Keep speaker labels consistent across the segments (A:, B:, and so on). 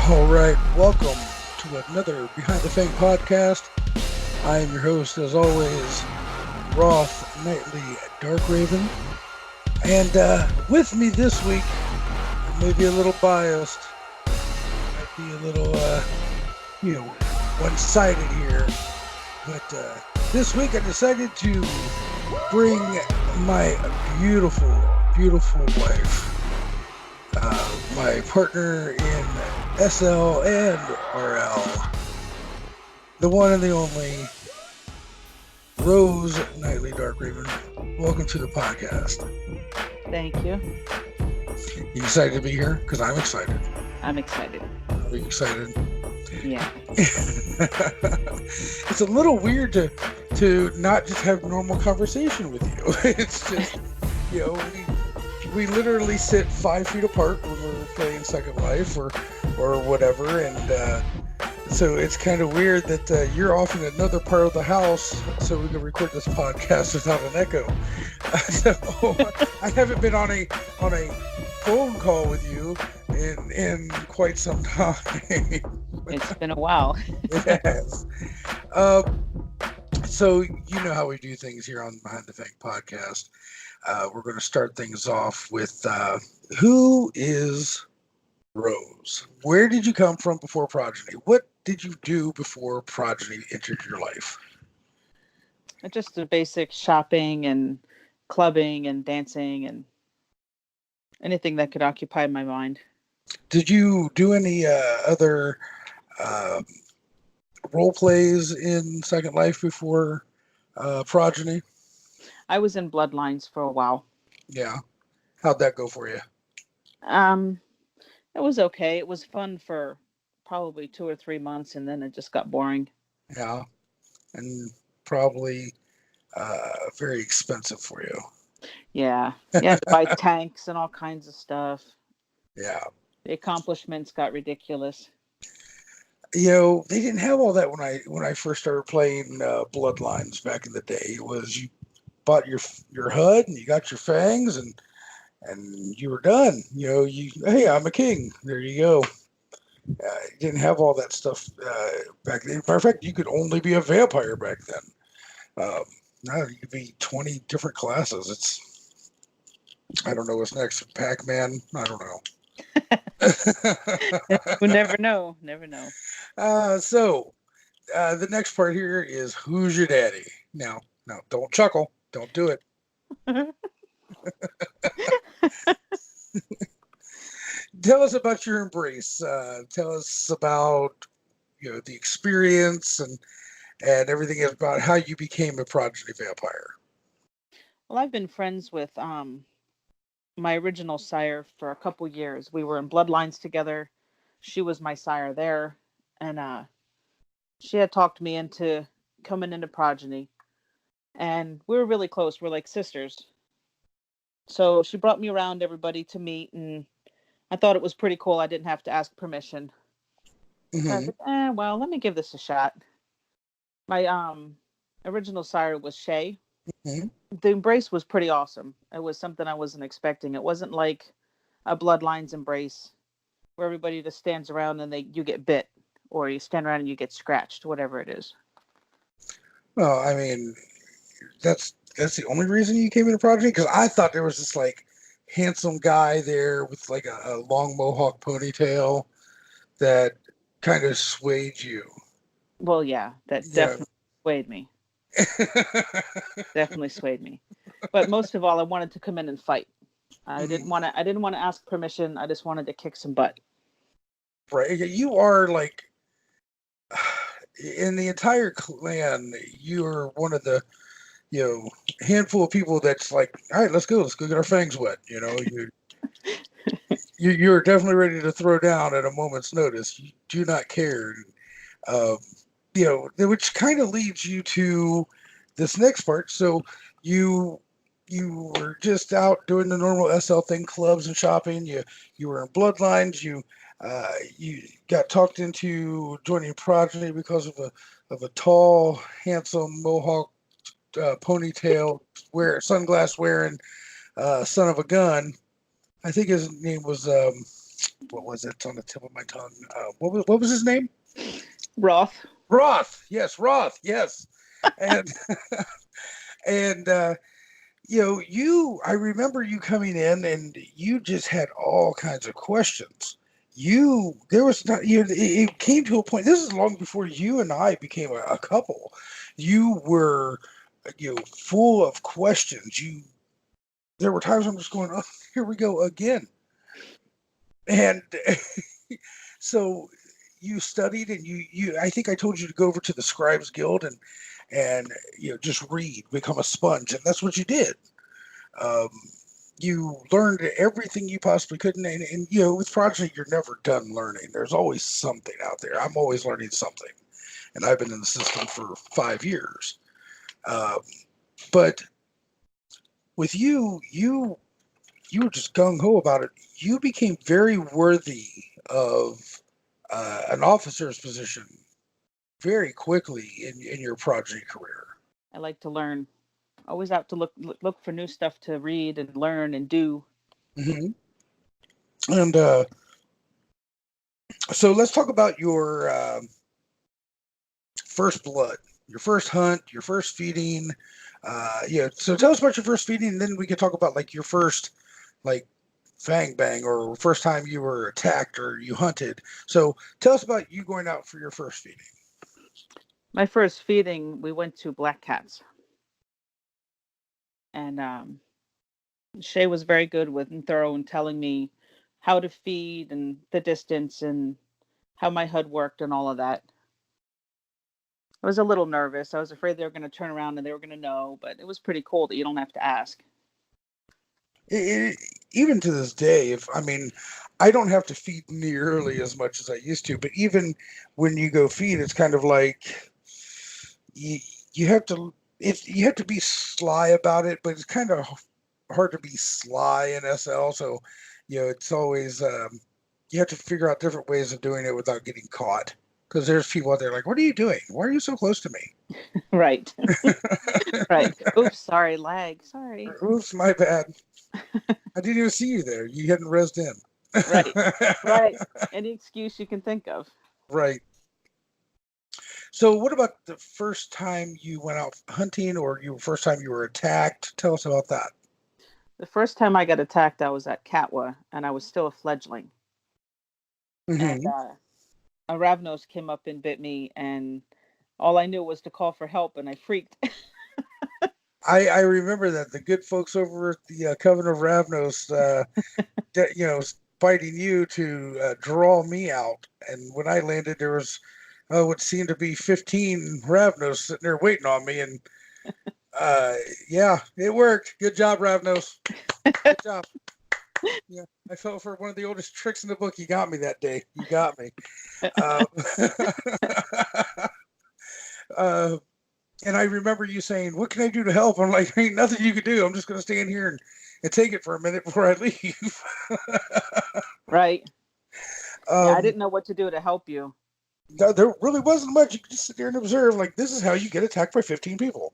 A: All right, welcome to another Behind the Fang podcast. I am your host, as always, Rauth, Nitely Darkraven. And with me this week, I may be a little biased, might be a little, one-sided here. But this week I decided to bring my beautiful, beautiful wife, my partner in SL and RL, the one and the only Rose Nitely Darkraven. Welcome to the podcast.
B: Thank you.
A: You excited to be here? Because I'm excited.
B: I'm excited.
A: Are you excited?
B: Yeah.
A: It's a little weird to not just have normal conversation with you. It's just, we literally sit 5 feet apart when we're playing Second Life or whatever, and so it's kind of weird that you're off in another part of the house so we can record this podcast without an echo. So I haven't been on a phone call with you in quite some time.
B: It's been a while.
A: Yes. So you know how we do things here on Behind the Fang podcast. We're going to start things off with who is Rose? Where did you come from before Progeny? What did you do before Progeny entered your life?
B: Just the basic shopping and clubbing and dancing and anything that could occupy my mind.
A: Did you do any other role plays in Second Life before Progeny?
B: I was in Bloodlines for a while.
A: Yeah. How'd that go for you?
B: It was okay. It was fun for probably 2 or 3 months, and then it just got boring.
A: Yeah. And probably very expensive for you.
B: Yeah. You have to buy tanks and all kinds of stuff.
A: Yeah.
B: The accomplishments got ridiculous.
A: They didn't have all that when I first started playing Bloodlines back in the day. It was you bought your HUD and you got your fangs and you were done. Hey, I'm a king. There you go. You didn't have all that stuff back then. Matter of fact, you could only be a vampire back then. Now you could be 20 different classes. I don't know what's next. Pac-Man? I don't know.
B: You never know. Never know.
A: So the next part here is who's your daddy? Now, don't chuckle. Don't do it. Tell us about your embrace. Tell us about the experience and everything about how you became a progeny vampire.
B: Well, I've been friends with my original sire for a couple years. We were in Bloodlines together. She was my sire there, and she had talked me into coming into Progeny, and we were really close. We're like sisters. So she brought me around everybody to meet, and I thought it was pretty cool. I didn't have to ask permission.
A: Mm-hmm.
B: So I said, well, let me give this a shot. My original sire was Shay.
A: Mm-hmm.
B: The embrace was pretty awesome. It was something I wasn't expecting. It wasn't like a Bloodlines embrace where everybody just stands around and you get bit, or you stand around and you get scratched, whatever it is.
A: Well, I mean, that's the only reason you came into Progeny? Because I thought there was this like handsome guy there with like a long mohawk ponytail that kind of swayed you.
B: Well, yeah, that definitely swayed me. Definitely swayed me. But most of all, I wanted to come in and fight. I didn't want to ask permission. I just wanted to kick some butt.
A: Right. You are like in the entire clan, you are one of the handful of people that's like, all right, let's go get our fangs wet. You're definitely ready to throw down at a moment's notice. You do not care. Which kind of leads you to this next part. So you were just out doing the normal SL thing, clubs and shopping. You were in Bloodlines. You got talked into joining Progeny because of a tall, handsome mohawk ponytail, sunglass wearing son of a gun. I think his name was what was it? It's on the tip of my tongue. What was his name?
B: Rauth.
A: Rauth. Yes, Rauth. Yes, and and I remember you coming in and you just had all kinds of questions. There was not, it came to a point, this is long before you and I became a couple. You were, full of questions. There were times I'm just going, oh, here we go again. And so you studied and I think I told you to go over to the Scribes Guild and just read, become a sponge. And that's what you did. Um, you learned everything you possibly could, and with Prodigy, you're never done learning. There's always something out there. I'm always learning something, and I've been in the system for 5 years. Um, but with you were just gung ho about it. You became very worthy of an officer's position very quickly in your Prodigy career.
B: I like to learn. Always out to look for new stuff to read and learn and do.
A: Hmm. And so let's talk about your first blood, your first hunt, your first feeding. So tell us about your first feeding, and then we can talk about like your first, like, Fang Bang, or first time you were attacked or you hunted. So tell us about you going out for your first feeding.
B: My first feeding, we went to Black Cats, and Shay was very good with and thorough in telling me how to feed and the distance and how my HUD worked and all of that. I was a little nervous. I was afraid they were going to turn around and they were going to know, but it was pretty cool that you don't have to ask.
A: It, even to this day, if I mean, I don't have to feed nearly as much as I used to, but even when you go feed, it's kind of like you you have to you have to be sly about it, but it's kind of hard to be sly in SL. So, it's always you have to figure out different ways of doing it without getting caught. Because there's people out there like, "What are you doing? Why are you so close to me?"
B: Right. Right. Oops, sorry, lag. Sorry.
A: Oops, my bad. I didn't even see you there. You hadn't rezzed in.
B: Right. Right. Any excuse you can think of.
A: Right. So, what about the first time you went out hunting, or first time you were attacked? Tell us about that.
B: The first time I got attacked, I was at Katwa and I was still a fledgling. And
A: Hmm.
B: a Ravnos came up and bit me, and all I knew was to call for help, and I freaked.
A: I remember that the good folks over at the Coven of Ravnos, fighting you to draw me out. And when I landed, there was what seemed to be 15 Ravnos sitting there waiting on me. And yeah, it worked. Good job, Ravnos. Good job. Yeah, I fell for one of the oldest tricks in the book. You got me that day. You got me. Uh, uh, and I remember you saying, "What can I do to help?" I'm like, "Ain't nothing you can do. I'm just going to stand here and take it for a minute before I leave."
B: Right. Yeah, I
A: um,
B: didn't know what to do to help you.
A: there really wasn't much. You could just sit there and observe. Like, this is how you get attacked by 15 people.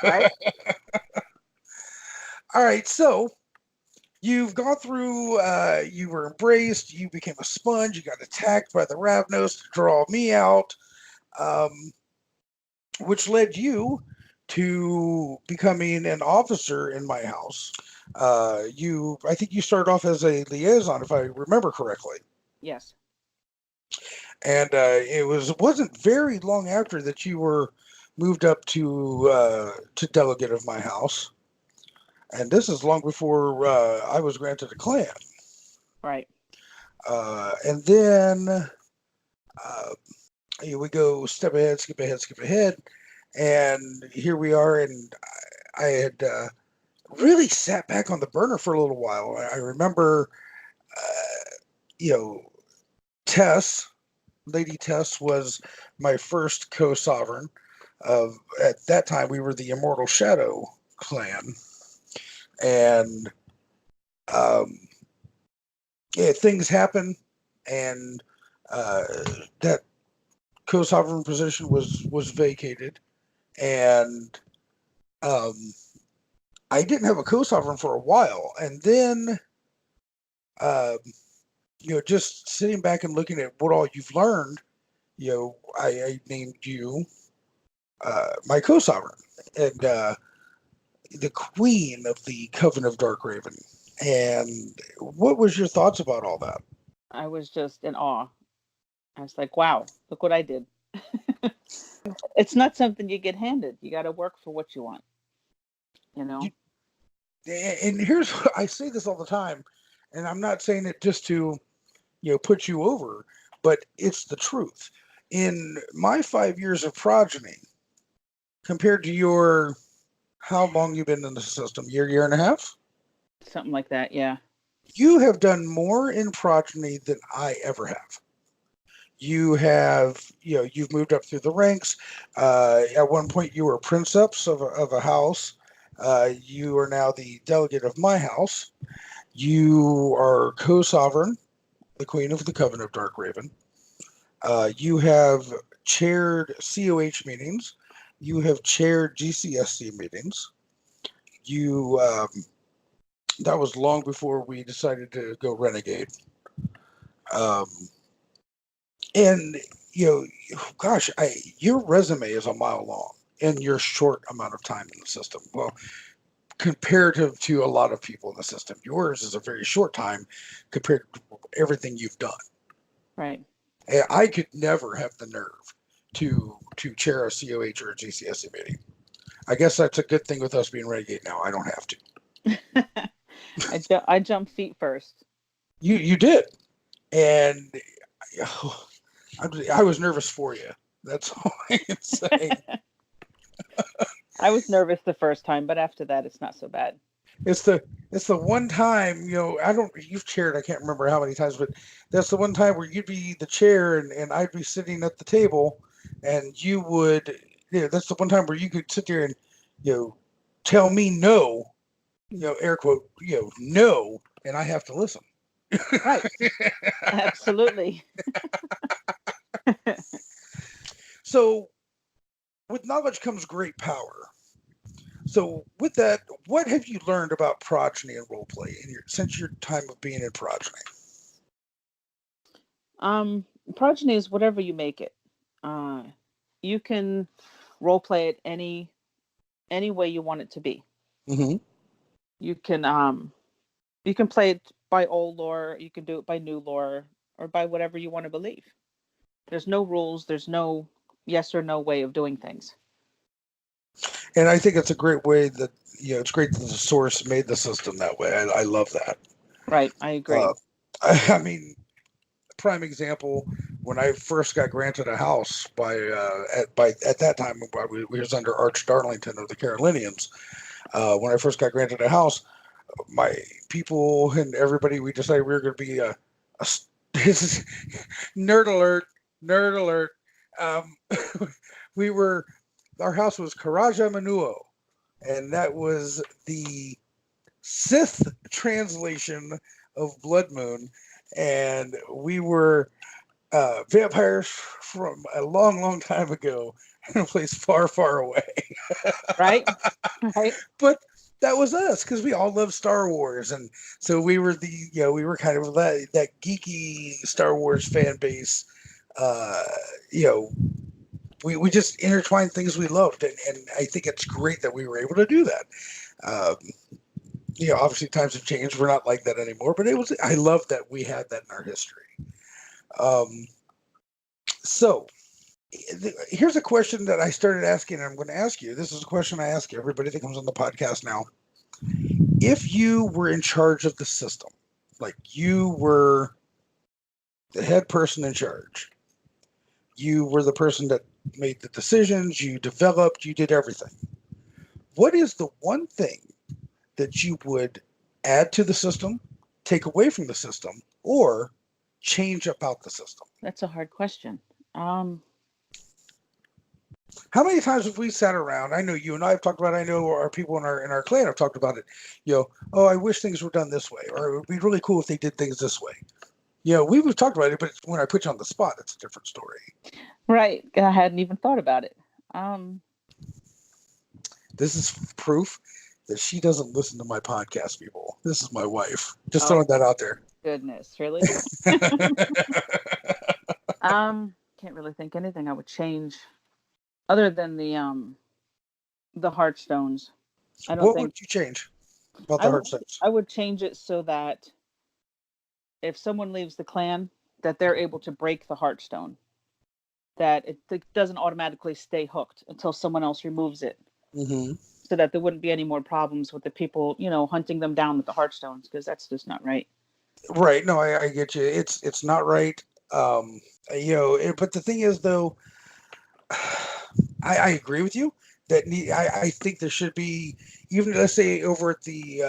B: Right.
A: All right, so you've gone through. You were embraced. You became a sponge. You got attacked by the Ravnos to draw me out. Um, which led you to becoming an officer in my house. I think you started off as a liaison, if I remember correctly,
B: Yes.
A: and wasn't very long after that you were moved up to delegate of my house, and this is long before I was granted a clan.
B: Right.
A: And then we go step ahead, skip ahead, skip ahead, and here we are, and I had really sat back on the burner for a little while. I remember, you know, Tess, Lady Tess, was my first co-sovereign. Of At that time, we were the Immortal Shadow clan, and um, yeah, things happen, and uh, that co-sovereign position was vacated, and um, I didn't have a co-sovereign for a while, and then Um, just sitting back and looking at what all you've learned, I named you my co-sovereign and the queen of the Coven of Darkraven. And what was your thoughts about all that?
B: I was just in awe. I was like, wow, look what I did. It's not something you get handed. You got to work for what you want, you
A: You,
B: know?
A: and here's I say this all the time, and I'm not saying it just to put you over, but it's the truth. In my 5 years of progeny, compared to your how long you've been in the system, year and a half,
B: Something like that. Yeah.
A: you have done more in progeny than I ever have. You've moved up through the ranks. At one point, you were princeps of a house. You are now the delegate of my house. You are co-sovereign, the queen of the Coven of Darkraven. You have chaired COH meetings. You have chaired GCSC meetings. You That was long before we decided to go renegade. Um, and gosh, your resume is a mile long in your short amount of time in the system. Well, comparative to a lot of people in the system, yours is a very short time compared to everything you've done.
B: Right.
A: I could never have the nerve to chair a COH or a GCSE meeting. I guess that's a good thing with us being renegade now. I don't have to.
B: I jump feet first.
A: You did, and I was nervous for you. That's all I can say.
B: I was nervous the first time, but after that, it's not so bad.
A: It's the it's the one time, I don't you've chaired, I can't remember how many times, but that's the one time where you'd be the chair and I'd be sitting at the table and you would that's the one time where you could sit there and you know tell me no, air quote, no, and I have to listen.
B: Right. Absolutely.
A: So with knowledge comes great power. So with that, what have you learned about progeny and roleplay since your time of being in progeny?
B: Um, Progeny is whatever you make it. Uh, you can role play it any way you want it to be.
A: Mm-hmm.
B: You can you can play it by old lore, you can do it by new lore, or by whatever you want to believe. There's no rules, there's no yes or no way of doing things.
A: And I think it's a great way that it's great that the source made the system that way. I love that.
B: Right, I agree.
A: Uh, I mean, prime example when I first got granted a house at that time we was under Arch Darlington of the Carolinians. When I first got granted a house, my people and everybody we decided we were going to be a this is nerd alert, nerd alert. Um, we were our house was Karaja Manuo, and that was the Sith translation of Blood Moon, and we were vampires from a long, long time ago in a place far, far away.
B: Right? Right?
A: But that was us because we all loved Star Wars, and so we were we were kind of that geeky Star Wars fan base. Uh, you know, we just intertwined things we loved, and I think it's great that we were able to do that. Um, obviously times have changed. We're not like that anymore, but I love that we had that in our history. Um, so here's a question that I started asking, and I'm going to ask you. This is a question I ask everybody that comes on the podcast now. If you were in charge of the system, like you were the head person in charge, you were the person that made the decisions, you developed, you did everything. What is the one thing that you would add to the system, take away from the system, or change about the system?
B: That's a hard question. Um,
A: How many times have we sat around? I know you and I have talked about it. I know our people in our clan have talked about it. Oh, I wish things were done this way, or it would be really cool if they did things this way. We've talked about it, but when I put you on the spot, it's a different story.
B: right. I hadn't even thought about it. Um,
A: This is proof that she doesn't listen to my podcast, people. This is my wife. Just
B: oh,
A: throwing that out there.
B: goodness, really? Can't really think anything I would change other than the heartstones. I don't
A: What
B: think
A: would you change about
B: I
A: the
B: would
A: heartstones?
B: I would change it so that if someone leaves the clan, that they're able to break the heartstone, that it doesn't automatically stay hooked until someone else removes it,
A: Hmm.
B: so that there wouldn't be any more problems with the people, hunting them down with the heartstones, because that's just not right.
A: Right. No, I get you. It's not right. Um, but the thing is, though, I agree with you that I think there should be, even let's say over at the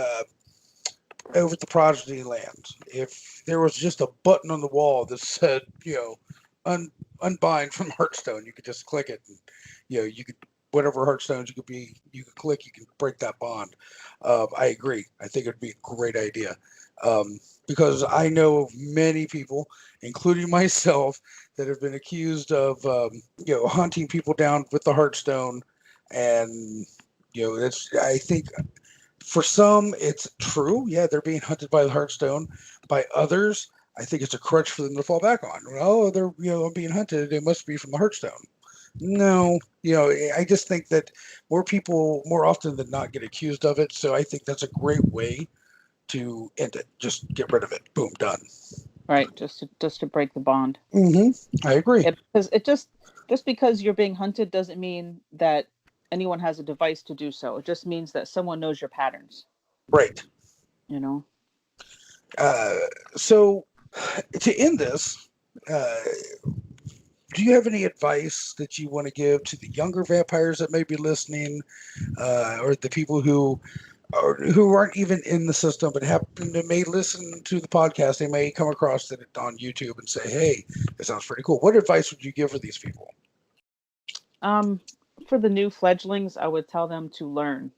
A: Prodigy land, if there was just a button on the wall that said, unbind from Hearthstone, you could just click it, and you could, whatever Hearthstones you could click, you can break that bond. I agree. I think it'd be a great idea. Because I know of many people, including myself, that have been accused of hunting people down with the Hearthstone, and that's, I think, for some, it's true. Yeah, they're being hunted by the Hearthstone. By others, I think it's a crutch for them to fall back on. Oh, they're being hunted. It must be from the Hearthstone. No, I just think that more people, more often than not, get accused of it. So I think that's a great way to end it. Just get rid of it. Boom, done.
B: Right, just to break the bond.
A: I agree.
B: Yeah, because just because you're being hunted doesn't mean that anyone has a device to do so. It just means that someone knows your patterns.
A: Right.
B: You know.
A: Uh, so to end this, uh, do you have any advice that you want to give to the younger vampires that may be listening, or the people who aren't even in the system but happen to may listen to the podcast? They may come across it on YouTube and say, "Hey, this sounds pretty cool." What advice would you give for these people?
B: Um, for the new fledglings, I would tell them to learn,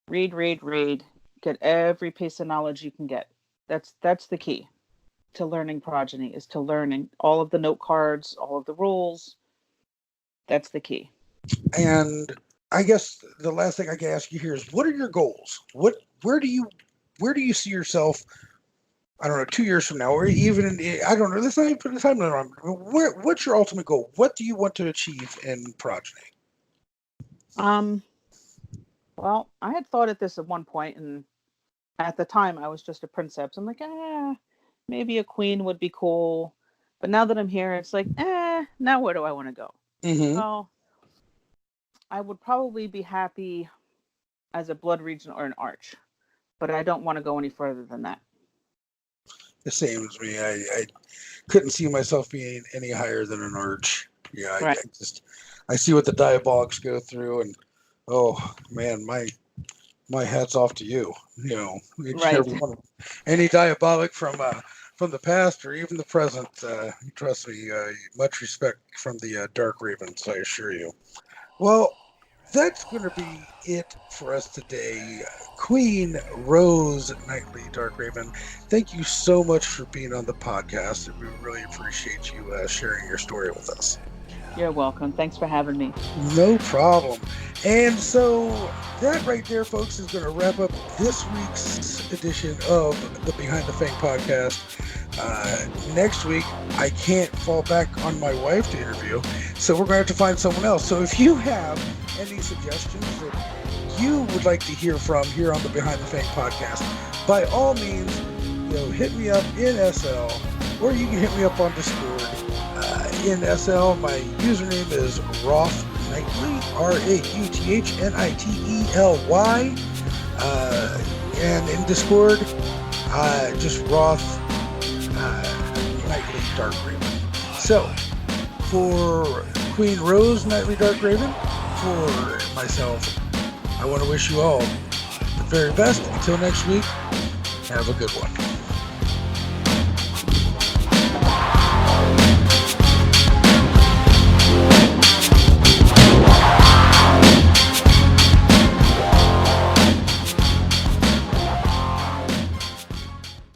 B: read, read, read, get every piece of knowledge you can get. That's the key to learning progeny, is to learning all of the note cards, all of the rules. That's the key.
A: And I guess the last thing I can ask you here is, what are your goals? Where do you see yourself? I don't know, 2 years from now, or even I don't know. Let's not even put a timeline on. What's your ultimate goal? What do you want to achieve in progeny?
B: Um, well, I had thought of this at one point, and at the time I was just a princeps. I'm like, maybe a queen would be cool. But now that I'm here, it's like, now where do I want to go?
A: Mm-hmm.
B: Well, I would probably be happy as a blood region or an arch, but I don't want to go any further than that.
A: The same as me. I couldn't see myself being any higher than an arch. Yeah,
B: Right.
A: I see what the diabolics go through, and oh man, my hat's off to you. Each and
B: Right.
A: every one of them. Any diabolic from the past or even the present. Trust me, much respect from the Dark Ravens, I assure you. Well, that's going to be it for us today. Queen Rose Nightly Darkraven, thank you so much for being on the podcast. We really appreciate you sharing your story with us.
B: You're welcome. Thanks for having me.
A: No problem. And so that right there, folks, is going to wrap up this week's edition of the Behind the Fang podcast. Next week, I can't fall back on my wife to interview, so we're going to have to find someone else. So if you have any suggestions that you would like to hear from here on the Behind the Fang podcast, by all means, hit me up in SL, or you can hit me up on Discord. In SL, my username is Rauth Nitely, RAUTHNITELY, and in Discord, just Rauth Nightly Darkraven. So, for Queen Rose Nightly Darkraven, for myself, I want to wish you all the very best. Until next week, have a good one.